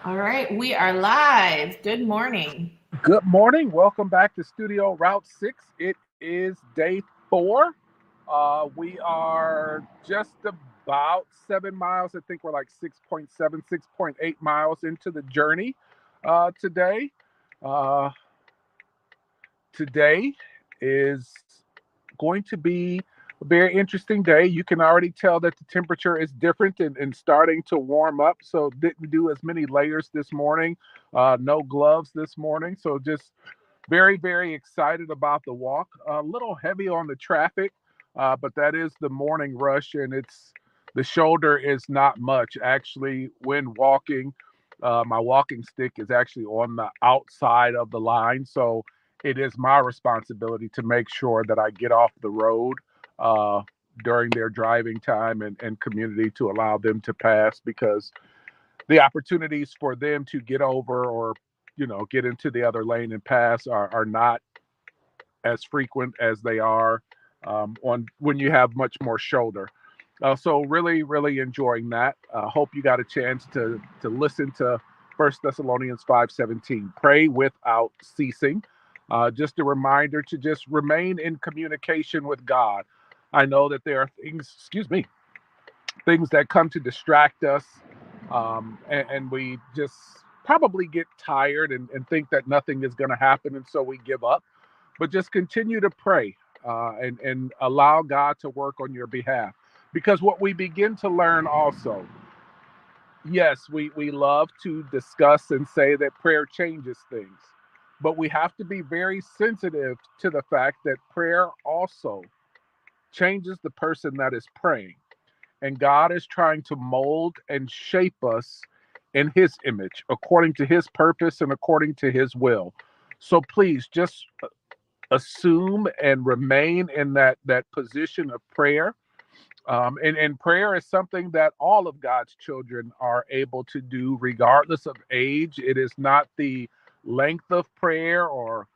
All right, we are live. Good morning. Good morning. Welcome back to Studio Route 6. It is day 4. We are just about 7 miles. I think we're like 6.7, 6.8 miles into the journey today. Uh, Today is going to be a very interesting day. You can already tell that the temperature is different and starting to warm up. So didn't do as many layers this morning. No gloves this morning. So just very, very excited about the walk. A little heavy on the traffic, but that is the morning rush, and it's the shoulder is not much. Actually, when walking, my walking stick is actually on the outside of the line, so it is my responsibility to make sure that I get off the road uh, during their driving time and community to allow them to pass because the opportunities for them to get over or get into the other lane and pass are not as frequent as they are on when you have much more shoulder. So really, really enjoying that. Hope you got a chance to listen to First Thessalonians 5:17. Pray without ceasing. Just a reminder to just remain in communication with God. I know that there are things, excuse me, things that come to distract us, and we just probably get tired and think that nothing is going to happen, and so we give up. But just continue to pray and allow God to work on your behalf. Because what we begin to learn also, yes, we love to discuss and say that prayer changes things, but we have to be very sensitive to the fact that prayer also changes the person that is praying. And God is trying to mold and shape us in His image, according to His purpose and according to His will. So please just assume and remain in that position of prayer. And prayer is something that all of God's children are able to do, regardless of age. It is not the length of prayer or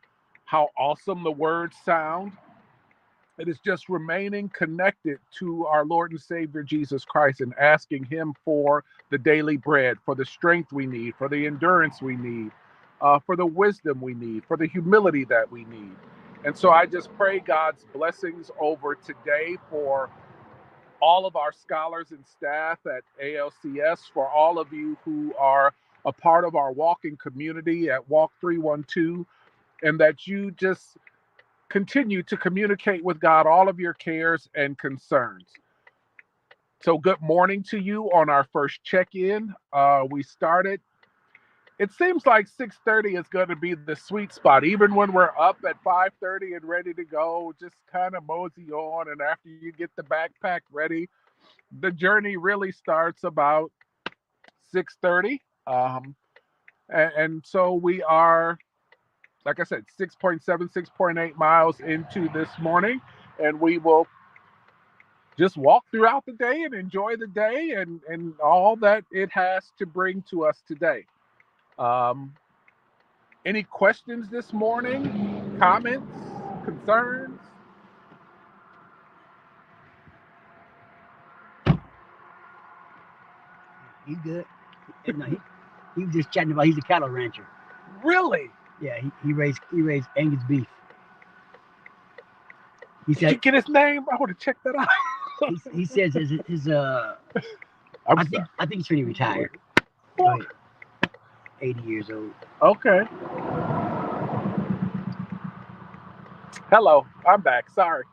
how awesome the words sound. It is just remaining connected to our Lord and Savior Jesus Christ and asking Him for the daily bread, for the strength we need, for the endurance we need, for the wisdom we need, for the humility that we need. And so I just pray God's blessings over today for all of our scholars and staff at ALCS, for all of you who are a part of our walking community at Walk312, and that you just continue to communicate with God all of your cares and concerns. So, good morning to you on our first check-in. We started. It seems like 6:30 is going to be the sweet spot, even when we're up at 5:30 and ready to go. Just kind of mosey on, and after you get the backpack ready, the journey really starts about 6:30. And so we are, like I said, 6.7, 6.8 miles into this morning, and we will just walk throughout the day and enjoy the day and all that it has to bring to us today. Um, any questions this morning? Comments? Concerns? He's good. No, he was just chatting about he's a cattle rancher. Really? Yeah, he raised Angus beef. He Did you said get his name? I want to check that out. he says his I'm I sorry. think he's pretty retired. Oh, yeah. 80 years old. Okay. Hello, I'm back. Sorry.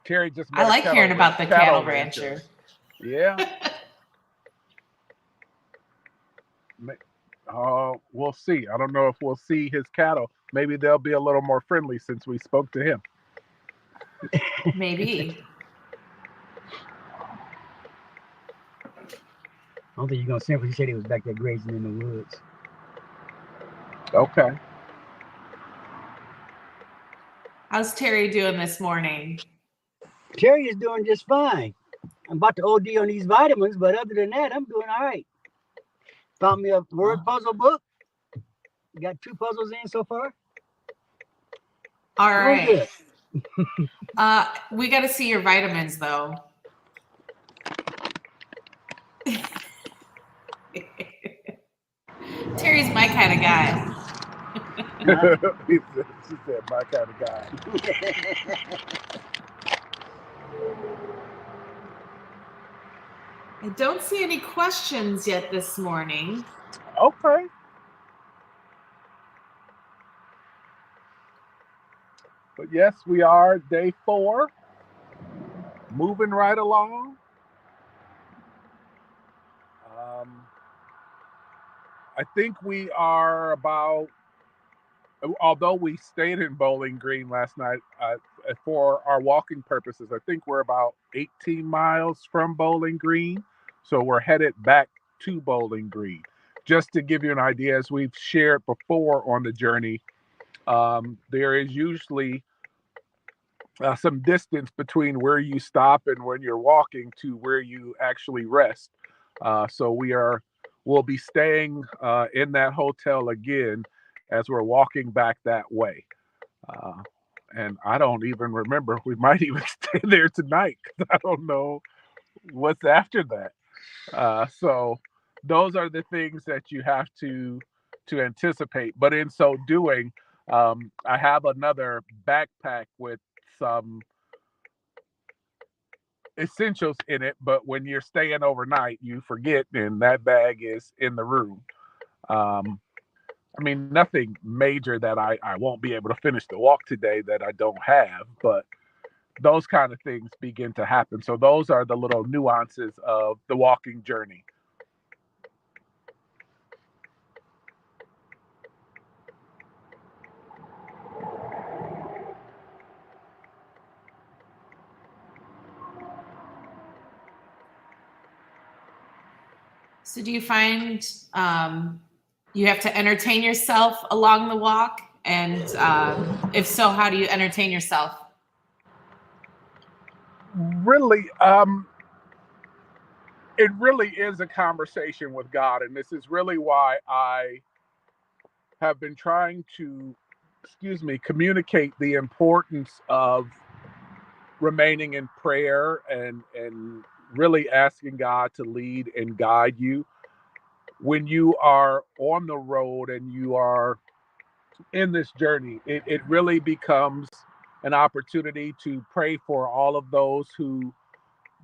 Terry just I met a like hearing about the cattle cattle rancher. rancher. Yeah. We'll see. I don't know if we'll see his cattle. Maybe they'll be a little more friendly since we spoke to him. Maybe. I don't think you're gonna say what he said he was back there grazing in the woods. Okay. How's Terry doing this morning? Terry is doing just fine. I'm about to OD on these vitamins, but other than that, I'm doing all right. Found me a word puzzle book. Got 2 puzzles in so far. All Doing right. good. We got to see your vitamins, though. Terry's my kind of guy. She said, my kind of guy. I don't see any questions yet this morning. Okay. But yes, we are day 4, moving right along. I think we are about, although we stayed in Bowling Green last night for our walking purposes, I think we're about 18 miles from Bowling Green. So we're headed back to Bowling Green. Just to give you an idea, as we've shared before on the journey, there is usually some distance between where you stop and when you're walking to where you actually rest. So we'll be staying in that hotel again as we're walking back that way. And I don't even remember. We might even stay there tonight because I don't know what's after that. So those are the things that you have to anticipate. But in so doing, I have another backpack with some essentials in it, but when you're staying overnight, you forget, and that bag is in the room. I mean, nothing major that I won't be able to finish the walk today that I don't have, but those kind of things begin to happen. So those are the little nuances of the walking journey. So do you find you have to entertain yourself along the walk? And if so, how do you entertain yourself? Really, it really is a conversation with God. And this is really why I have been trying to, communicate the importance of remaining in prayer and really asking God to lead and guide you when you are on the road and you are in this journey. It really becomes an opportunity to pray for all of those who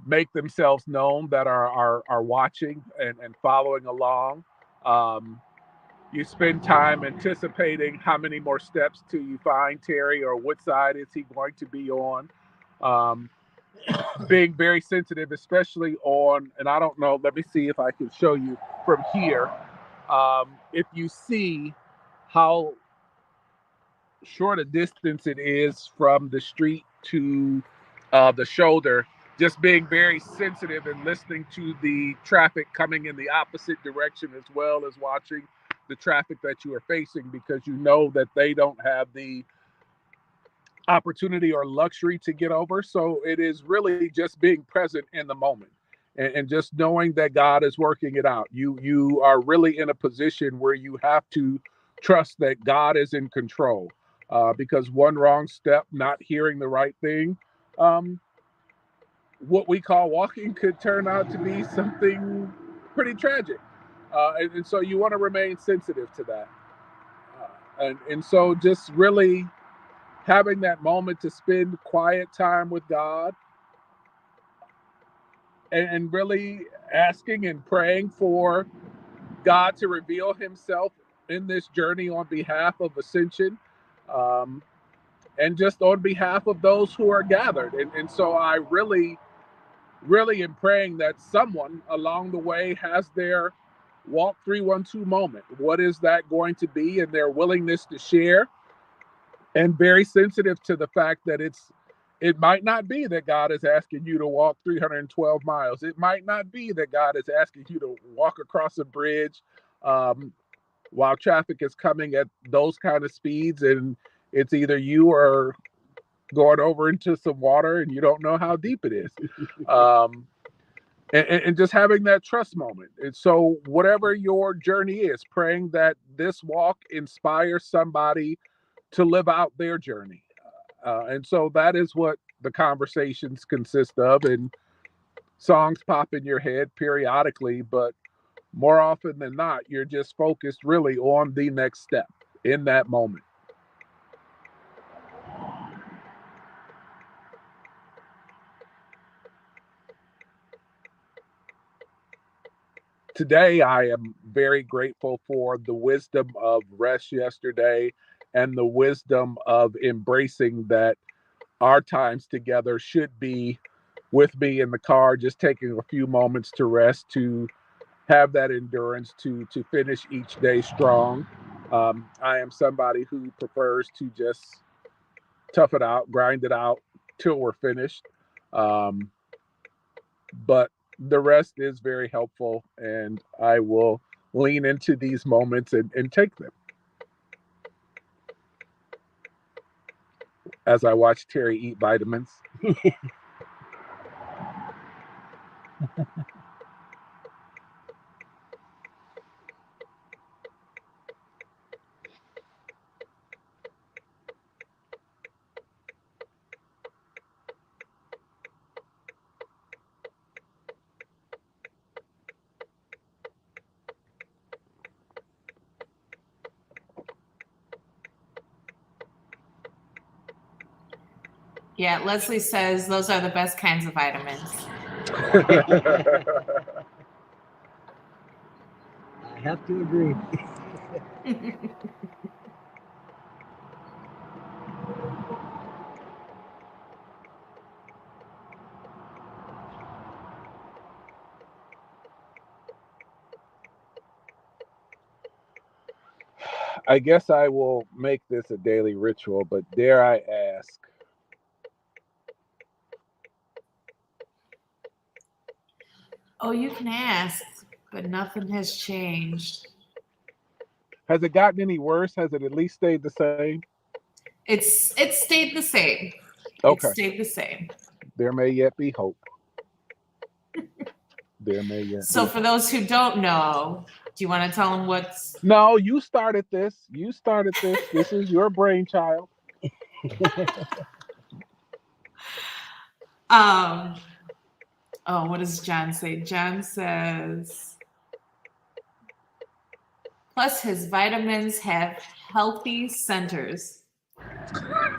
make themselves known that are watching and following along. You spend time anticipating how many more steps till you find Terry, or what side is he going to be on. Um, Being very sensitive, especially on, and I don't know, let me see if I can show you from here. If you see how short a distance it is from the street to the shoulder, just being very sensitive and listening to the traffic coming in the opposite direction, as well as watching the traffic that you are facing, because you know that they don't have the opportunity or luxury to get over. So it is really just being present in the moment and just knowing that God is working it out. You are really in a position where you have to trust that God is in control, because one wrong step, not hearing the right thing, what we call walking, could turn out to be something pretty tragic. And so you want to remain sensitive to that. And so just really having that moment to spend quiet time with God, and really asking and praying for God to reveal himself in this journey on behalf of Ascension, um, and just on behalf of those who are gathered. And so I really, really am praying that someone along the way has their Walk312 moment. What is that going to be? And their willingness to share, and very sensitive to the fact that it might not be that God is asking you to walk 312 miles. It might not be that God is asking you to walk across a bridge while traffic is coming at those kind of speeds, and it's either you or going over into some water and you don't know how deep it is. And just having that trust moment. And so whatever your journey is, praying that this walk inspires somebody to live out their journey. And so that is what the conversations consist of. And songs pop in your head periodically, but more often than not, you're just focused really on the next step in that moment. Today, I am very grateful for the wisdom of rest yesterday and the wisdom of embracing that our times together should be with me in the car, just taking a few moments to rest, to have that endurance to finish each day strong. I am somebody who prefers to just tough it out, grind it out till we're finished. Um, but the rest is very helpful, and I will lean into these moments and take them. As I watch Terry eat vitamins. Yeah, Leslie says those are the best kinds of vitamins. I have to agree. I guess I will make this a daily ritual, but dare I ask, Oh, you can ask, but nothing has changed. has it gotten any worse? Has it at least stayed the same? It's stayed the same. Okay. It stayed the same. There may yet be hope. There may yet So be for hope. those who don't know, do you want to tell them what's No, you started this. You started this. This is your brainchild. oh, what does John say? John says plus his vitamins have healthy centers.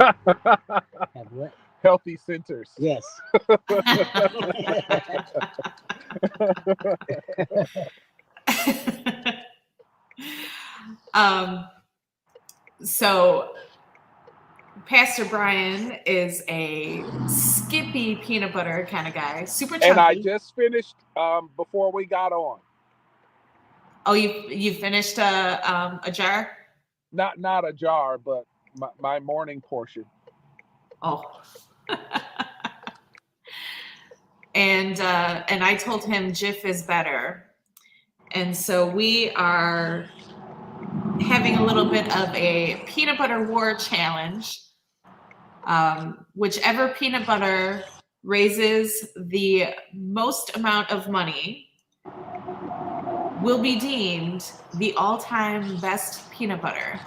Have what? Healthy centers. Yes. So Pastor Brian is a Skippy peanut butter kind of guy, super chunky. And I just finished before we got on. Oh, you finished a jar? Not a jar, but my morning portion. Oh. and I told him Jif is better. And so we are having a little bit of a peanut butter war challenge. Whichever peanut butter raises the most amount of money will be deemed the all-time best peanut butter.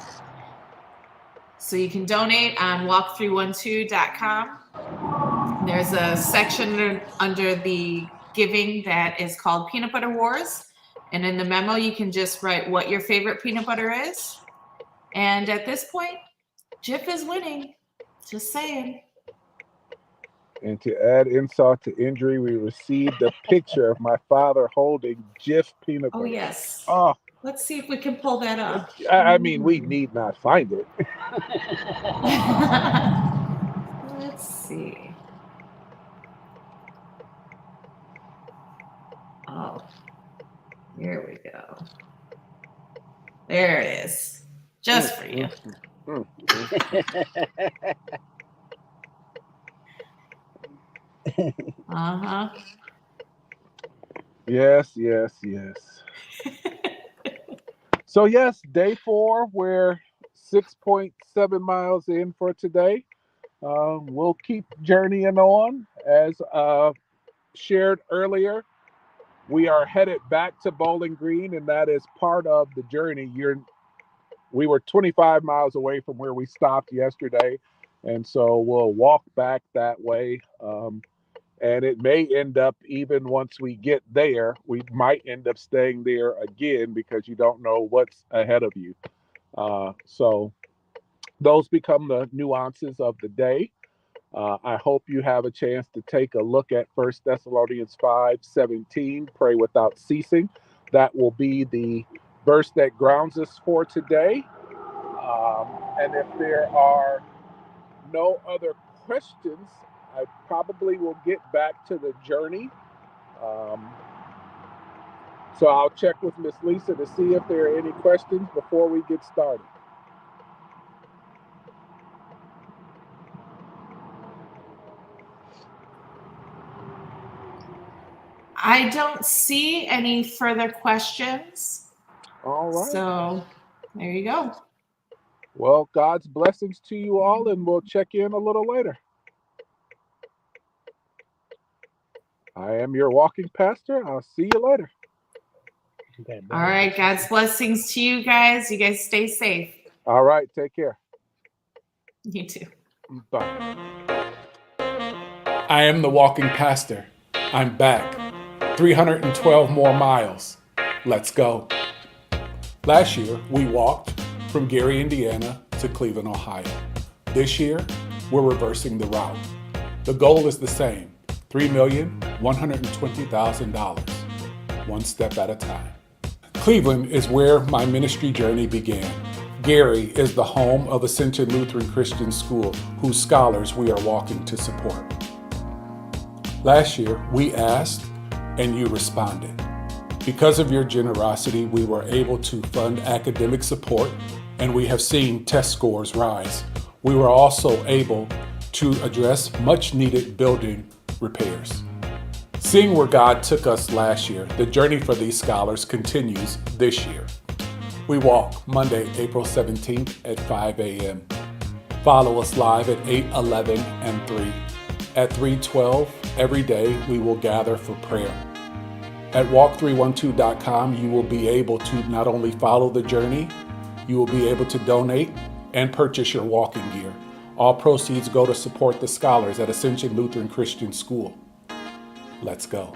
So you can donate on walk312.com. There's a section under the giving that is called Peanut Butter Wars. And in the memo, you can just write what your favorite peanut butter is. And at this point, Jif is winning. Just saying. And to add insult to injury, we received a picture of my father holding Jif peanut butter. Oh, yes. Oh, let's see if we can pull that up. I mean, we need not find it. Let's see. Oh, here we go. There it is. Just for you. Uh-huh. Yes. So yes, day 4, we're 6.7 miles in for today. We'll keep journeying on. As shared earlier, we are headed back to Bowling Green, and that is part of the journey. We were 25 miles away from where we stopped yesterday, and so we'll walk back that way. And it may end up, even once we get there, we might end up staying there again because you don't know what's ahead of you. So those become the nuances of the day. I hope you have a chance to take a look at 1 Thessalonians 5:17, pray without ceasing. That will be the verse that grounds us for today. And if there are no other questions, I probably will get back to the journey. So I'll check with Miss Lisa to see if there are any questions before we get started. I don't see any further questions. All right. So there you go. Well, God's blessings to you all, and we'll check in a little later. I am your walking pastor. I'll see you later. All right. God's blessings to you guys. You guys stay safe. All right. Take care. You too. Bye. I am the walking pastor. I'm back. 312 more miles. Let's go. Last year, we walked from Gary, Indiana to Cleveland, Ohio. This year, we're reversing the route. The goal is the same, $3,120,000, one step at a time. Cleveland is where my ministry journey began. Gary is the home of Ascension Lutheran Christian School, whose scholars we are walking to support. Last year, we asked and you responded. Because of your generosity, we were able to fund academic support, and we have seen test scores rise. We were also able to address much needed building repairs. Seeing where God took us last year, the journey for these scholars continues this year. We walk Monday, April 17th at 5 a.m. Follow us live at 8, 11, and 3. At 3:12 every day, we will gather for prayer. At Walk312.com, you will be able to not only follow the journey, you will be able to donate and purchase your walking gear. All proceeds go to support the scholars at Ascension Lutheran Christian School. Let's go.